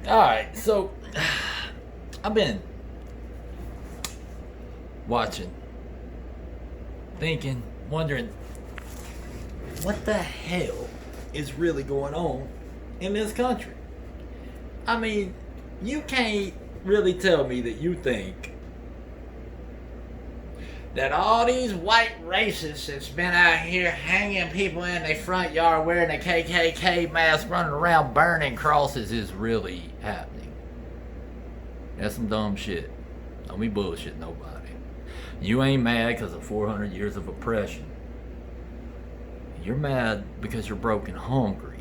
Alright, so I've been watching, thinking, wondering what the hell is really going on in this country. I mean, you can't really tell me that you think that all these white racists that's been out here hanging people in their front yard wearing a KKK mask running around burning crosses is really happening. That's some dumb shit. Don't be bullshit nobody. You ain't mad because of 400 years of oppression. You're mad because you're broke and hungry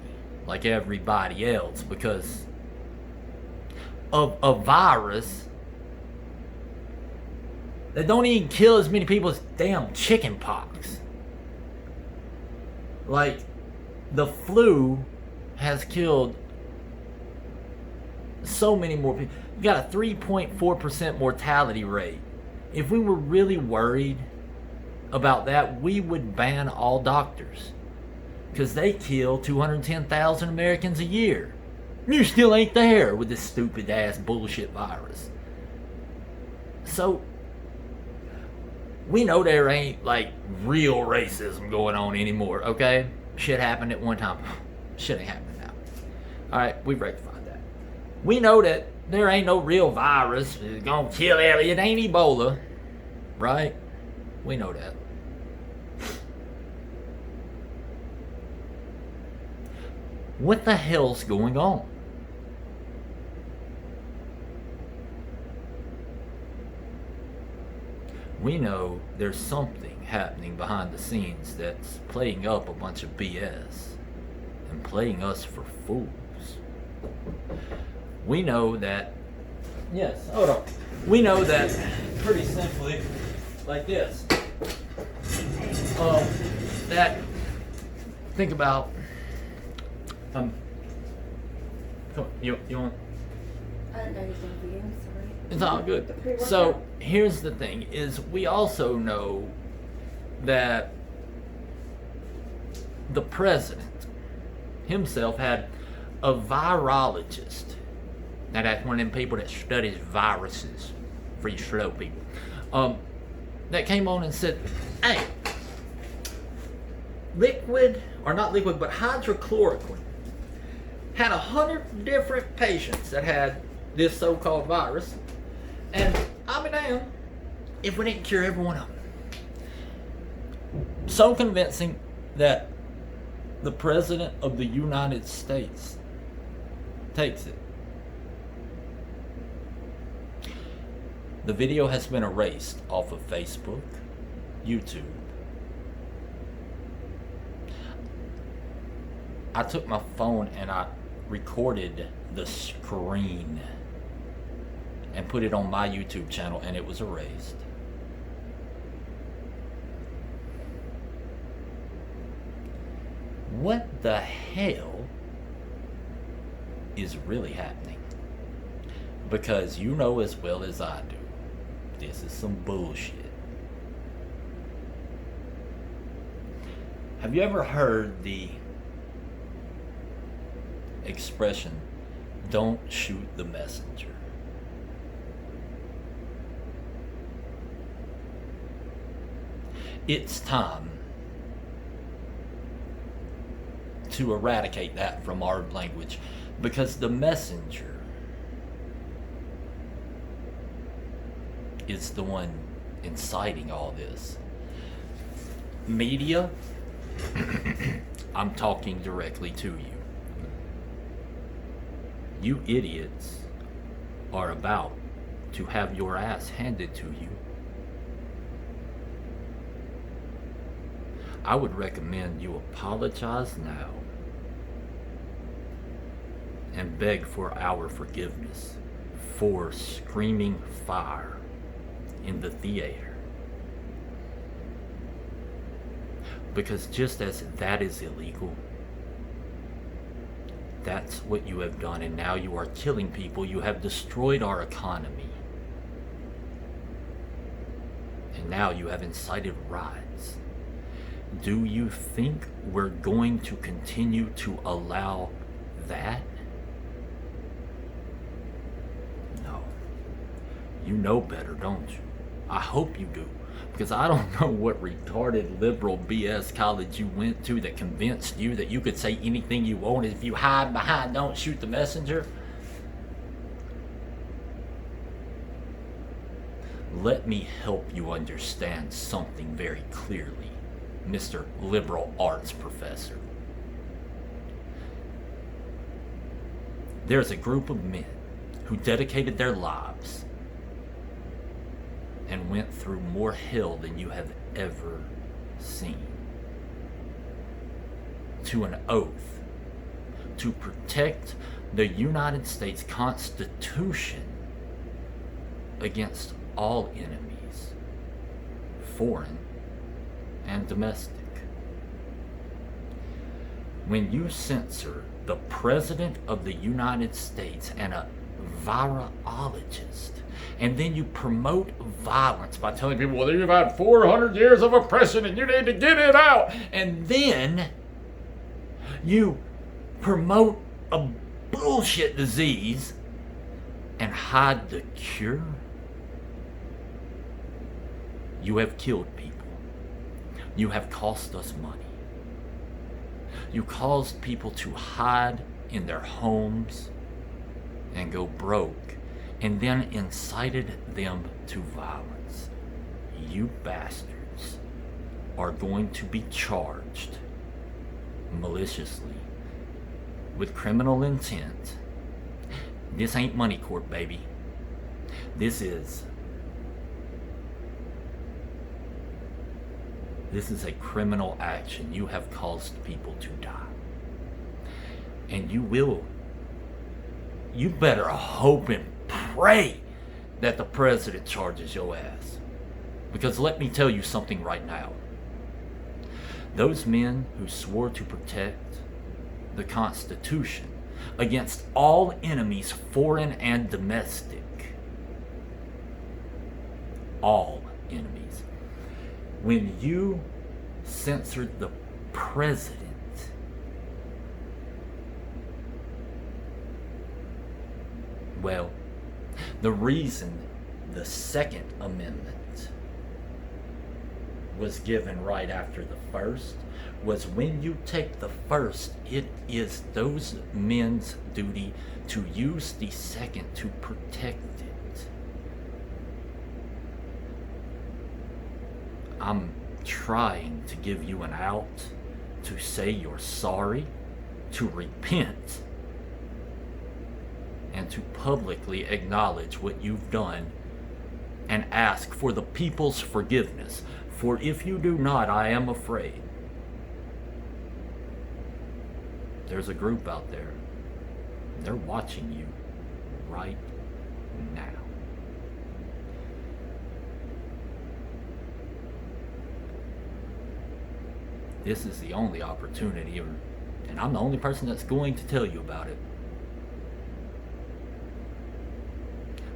like everybody else because of a virus that don't even kill as many people as damn chicken pox. Like, the flu has killed so many more people. You got a 3.4% mortality rate. If we were really worried about that, we would ban all doctors. Because they kill 210,000 Americans a year. You still ain't there with this stupid ass bullshit virus. So, we know there ain't like real racism going on anymore, okay? Shit happened at one time. Shit ain't happening now. Alright, we've rectified that. We know that there ain't no real virus. It's gonna kill everybody. It ain't Ebola. Right? We know that. What the hell's going on? We know there's something happening behind the scenes that's playing up a bunch of BS and playing us for fools. We know that, yes, hold on. We know that pretty simply, like this. That, think about, you want? I didn't know you were going to be in, sorry. It's all good. So here's the thing: is we also know that the president himself had a virologist. Now that's one of them people that studies viruses for you slow people. That came on and said, "Hey, liquid or not liquid, but hydrochloroquine had 100 different patients that had this so-called virus." And I'll be damned if we didn't cure every one of them. So convincing that the President of the United States takes it. The video has been erased off of Facebook, YouTube. I took my phone and I recorded the screen and put it on my YouTube channel, and it was erased. What the hell is really happening? Because you know as well as I do, this is some bullshit. Have you ever heard the expression, "Don't shoot the messenger"? It's time to eradicate that from our language, because the messenger is the one inciting all this. Media, I'm talking directly to you. You idiots are about to have your ass handed to you. I would recommend you apologize now and beg for our forgiveness for screaming fire in the theater. Because just as that is illegal, that's what you have done, and now you are killing people. You have destroyed our economy. And now you have incited riots. Do you think we're going to continue to allow that? You know better, don't you? I hope you do. Because I don't know what retarded liberal BS college you went to that convinced you that you could say anything you wanted if you hide behind don't shoot the messenger. Let me help you understand something very clearly, Mr. Liberal Arts Professor. There's a group of men who dedicated their lives and went through more hell than you have ever seen, to an oath to protect the United States Constitution against all enemies, foreign and domestic. When you censor the President of the United States and a virologist, and then you promote violence by telling people, well, you've had 400 years of oppression and you need to get it out, and then you promote a bullshit disease and hide the cure, you have killed people. You have cost us money. You caused people to hide in their homes and go broke, and then incited them to violence. You bastards are going to be charged maliciously with criminal intent. This ain't money court, baby. This is a criminal action. You have caused people to die. And you better hope and pray that the president charges your ass. Because let me tell you something right now. Those men who swore to protect the Constitution against all enemies, foreign and domestic, all enemies, when you censored the president, well, the reason the Second Amendment was given right after the First was when you take the First, it is those men's duty to use the Second to protect it. I'm trying to give you an out, to say you're sorry, to repent, and to publicly acknowledge what you've done and ask for the people's forgiveness. For if you do not, I am afraid there's a group out there. They're watching you right now. This is the only opportunity, and I'm the only person that's going to tell you about it.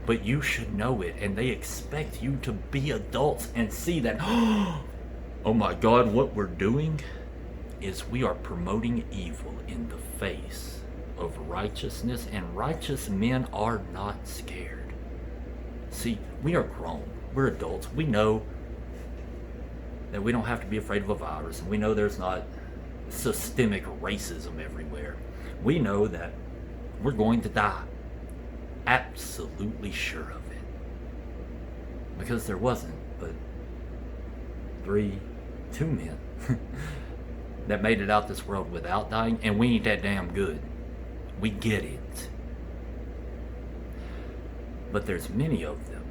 But you should know it, and they expect you to be adults and see that, oh my God, what we're doing is we are promoting evil in the face of righteousness, and righteous men are not scared. See, we are grown. We're adults. We know that we don't have to be afraid of a virus, and we know there's not systemic racism everywhere. We know that we're going to die. Absolutely sure of it. Because there wasn't but two men that made it out this world without dying, and we ain't that damn good. We get it. But there's many of them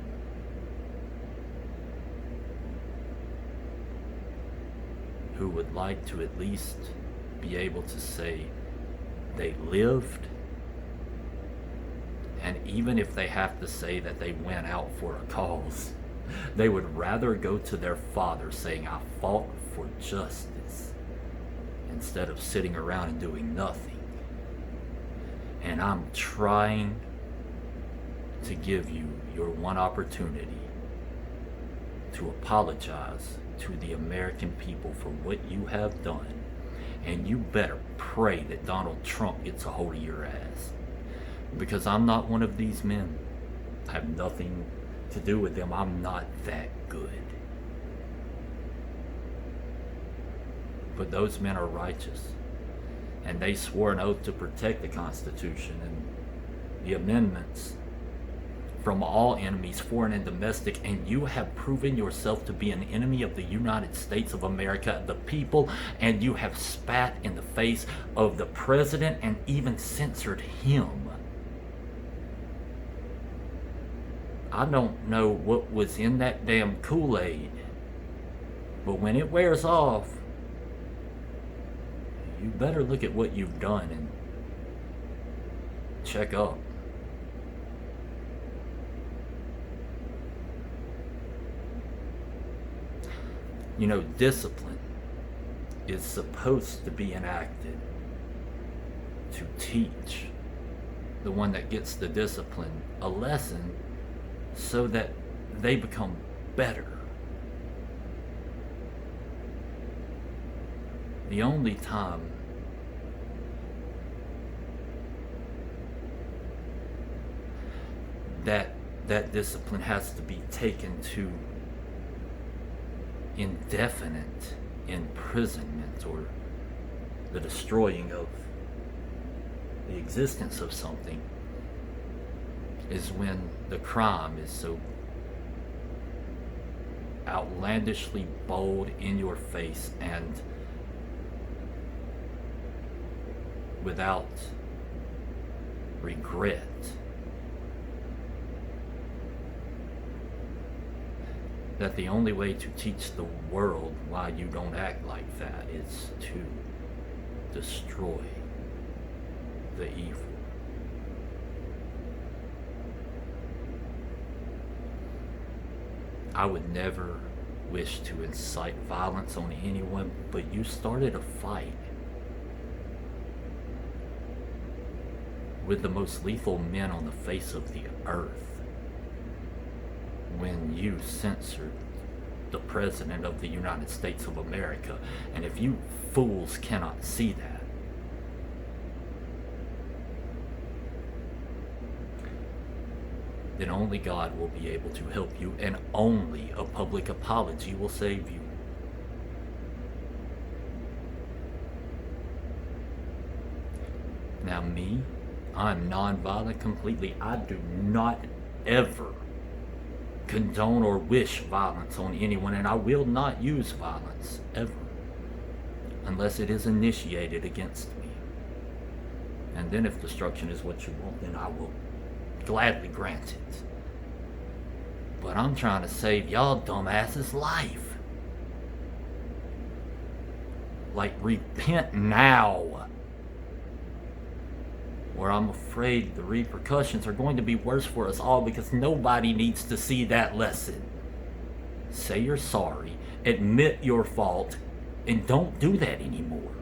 who would like to at least be able to say they lived, and even if they have to say that they went out for a cause, they would rather go to their father saying, I fought for justice, instead of sitting around and doing nothing. And I'm trying to give you your one opportunity to apologize to the American people for what you have done. And you better pray that Donald Trump gets a hold of your ass. Because I'm not one of these men. I have nothing to do with them. I'm not that good. But those men are righteous, and they swore an oath to protect the Constitution and the amendments from all enemies, foreign and domestic, and you have proven yourself to be an enemy of the United States of America, the people, and you have spat in the face of the president and even censored him. I don't know what was in that damn Kool-Aid, but when it wears off, you better look at what you've done and check up. You know, discipline is supposed to be enacted to teach the one that gets the discipline a lesson so that they become better. The only time that discipline has to be taken to indefinite imprisonment or the destroying of the existence of something is when the crime is so outlandishly bold in your face and without regret. That the only way to teach the world why you don't act like that is to destroy the evil. I would never wish to incite violence on anyone, but you started a fight with the most lethal men on the face of the earth when you censored the President of the United States of America. And if you fools cannot see that, then only God will be able to help you, and only a public apology will save you. Now me, I'm non-violent completely. I do not ever condone or wish violence on anyone, and I will not use violence ever unless it is initiated against me. And then if destruction is what you want, then I will gladly grant it. But I'm trying to save y'all dumbasses' life. Like, repent now, or I'm afraid the repercussions are going to be worse for us all, because nobody needs to see that lesson. Say you're sorry, admit your fault, and don't do that anymore.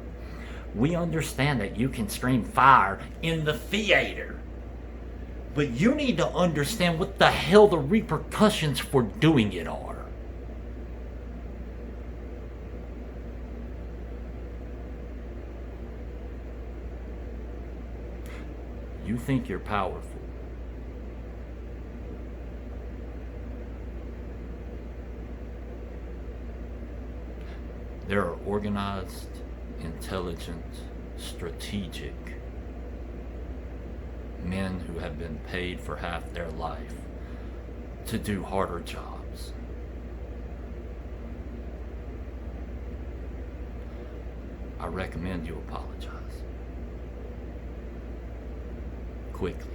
We understand that you can scream fire in the theater, but you need to understand what the hell the repercussions for doing it are. You think you're powerful. There are organized, intelligent, strategic men who have been paid for half their life to do harder jobs. I recommend you apologize quickly.